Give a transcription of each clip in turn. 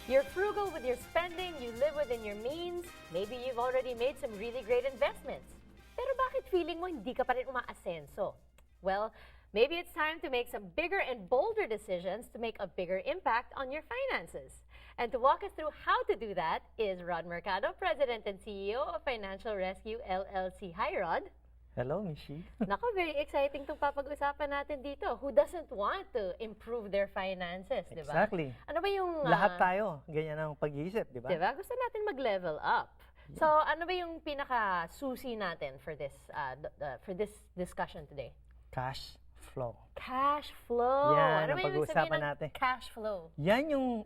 You're frugal with your spending, you live within your means, maybe you've already made some really great investments. Pero bakit feeling mo hindi ka pa rin umaasenso? Well, maybe it's time to make some bigger and bolder decisions to make a bigger impact on your finances. And to walk us through how to do that is Rod Mercado, President and CEO of Financial Rescue LLC. Hi, Rod. Hello, Mishi. Nako, very exciting itong papag-usapan natin dito. Who doesn't want to improve their finances, di ba? Exactly. Ano ba yung... Lahat tayo, ganyan ang pag-iisip, di ba? Di ba? Gusto natin mag-level up. So, ano ba yung pinaka-susi natin for this discussion today? Cash flow. Cash flow. Yan Ano ang ba yung ibig pag-uusapan sabihin ng natin. cash flow? Yan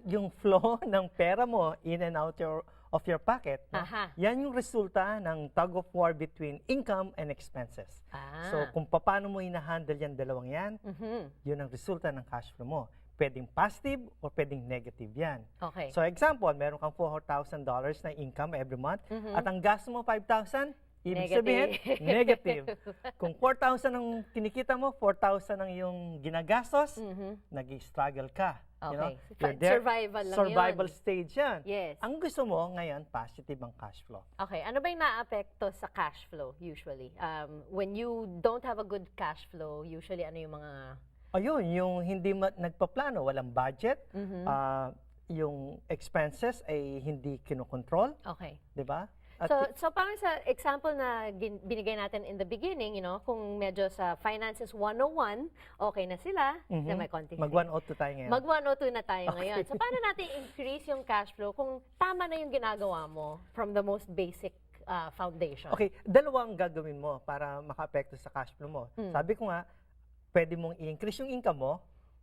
yung flow ng pera mo in and out of your pocket. No? Aha. Yan yung resulta ng tug of war between income and expenses. Ah. So, kung paano mo hinahandle yan dalawang yan, yun ang resulta ng cash flow mo. Pwedeng positive or pwedeng negative yan. Okay. So, example, meron kang $4,000 na income every month at ang gasto mo $5,000, ibig sabihin, negative. Kung 4,000 ang kinikita mo, 4,000 ang iyong ginagastos, nag-struggle ka. Okay. You know? You're there, Survival lang survival yun. stage yan. Yes. Ang gusto mo ngayon, positive ang cash flow. Okay, ano ba yung naapekto sa cash flow usually? When you don't have a good cash flow, usually ano yung mga... Ayun, yung hindi nagpaplano, walang budget, yung expenses ay hindi kinokontrol, Okay. di ba? So parang sa example na binigay natin in the beginning, you know, kung medyo sa Finances 101, okay na sila, na may konting Mag-102 tayo ngayon. Mag-102 na tayo ngayon. So paano natin increase yung cash flow kung tama na yung ginagawa mo from the most basic foundation? Okay, dalawa ang gagawin mo para maka-apekto sa cash flow mo. Sabi ko nga, pwede mong i-increase yung income mo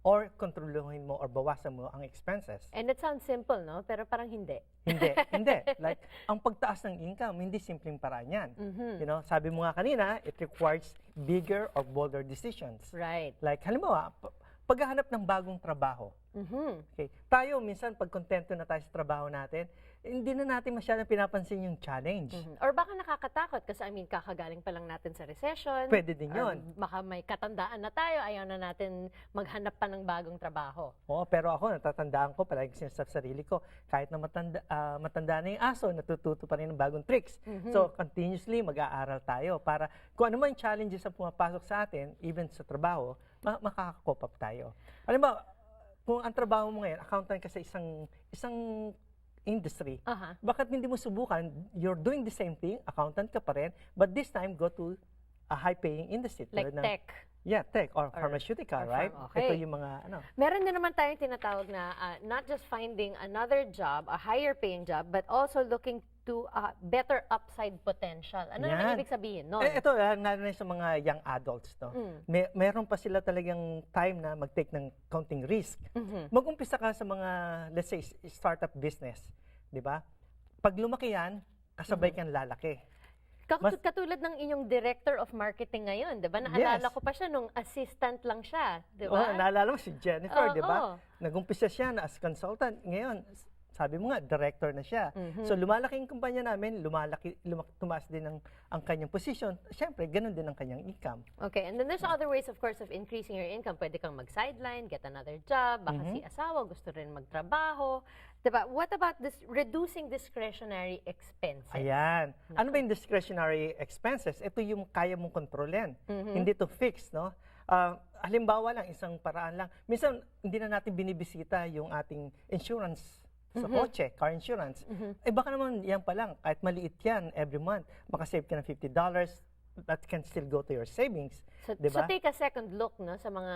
or kontroluhin mo or bawasan mo ang expenses. And it sounds simple, no? Pero parang hindi. Hindi. Like, ang pagtaas ng income, hindi simpleng paraan yan. You know, sabi mo nga kanina, it requires bigger or bolder decisions. Right. Like, halimbawa, paghahanap ng bagong trabaho. Okay. Tayo, minsan, pag kontento na tayo sa trabaho natin, hindi na natin masyadong pinapansin yung challenge. Or baka nakakatakot kasi kakagaling pa lang natin sa recession. Pwede din yun. Baka may katandaan na tayo, ayaw na natin maghanap pa ng bagong trabaho. Oo, pero ako, natatandaan ko, palagi sinasabi sa sarili ko, kahit na matanda na yung aso, natututo pa rin ng bagong tricks. So, continuously mag-aaral tayo para kung ano man yung challenges na pumapasok sa atin, even sa trabaho, makaka-cope up tayo. Alam mo, kung ang trabaho mo ngayon, accountant ka sa isang industry, bakit hindi mo subukan, you're doing the same thing, accountant ka pa rin, but this time, go to a high-paying industry. Like tech. Yeah, tech or pharmaceutical, right? Okay. Ito yung mga, Meron din naman tayong tinatawag na not just finding another job, a higher paying job, but also looking to better upside potential. Ano naman ibig sabihin nun? Ito, lalo na sa mga young adults, no? Meron pa sila talagang time na mag-take ng counting risk. Mag-umpisa ka sa mga, let's say, startup business, di ba? Pag lumaki yan, kasabay kang lalaki. Katulad ng inyong director of marketing ngayon, 'di ba? Naalala ko pa siya nung assistant lang siya, 'di ba? Oh, naalala mo si Jennifer, 'di ba? Nag-umpisa siya na as consultant. Ngayon, sabi mo nga, director na siya. So, lumalaki yung kumpanya namin, tumaas din ang kanyang position. Siyempre, ganun din ang kanyang income. Okay, and then there's other ways, of course, of increasing your income. Pwede kang mag-sideline, get another job, baka si asawa, gusto rin magtrabaho. Diba? What about this reducing discretionary expenses? Ayan. Ano ba yung discretionary expenses? Ito yung kaya mong kontrolin. Hindi to fix, no? Halimbawa lang, isang paraan lang. Minsan, hindi na natin binibisita yung ating insurance sa kotse, car insurance. Eh baka naman yan pa lang, kahit maliit yan every month, makasave ka ng $50, that can still go to your savings. So, diba? So take a second look, no, sa mga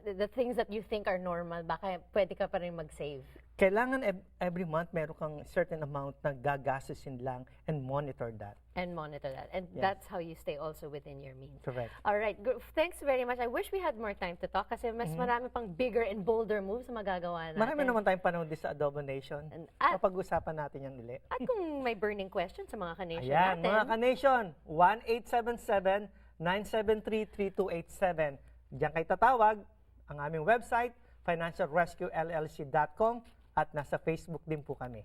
the things that you think are normal, baka pwede ka pa rin mag-save. Kailangan every month meron kang certain amount na gagastusin lang and monitor that. And that's how you stay also within your means. Correct. All right. Thanks very much. I wish we had more time to talk kasi mas marami pang bigger and bolder moves na magagawa natin. Marami naman tayong panahon din sa Adobo Nation. Mapag-usapan natin yan ulit. At kung may burning questions sa mga ka-nation natin. natin. Mga ka-nation, 1-877-973-3287. Diyan kayo tatawag. Ang aming website, financialrescuellc.com, at nasa Facebook din po kami.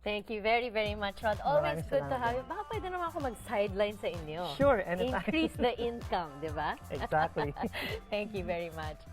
Thank you very, very much, Rod. Always good to have you. Baka pwede naman ako mag-sideline sa inyo. Sure, anytime. Increase the income, di ba? Exactly. Thank you very much.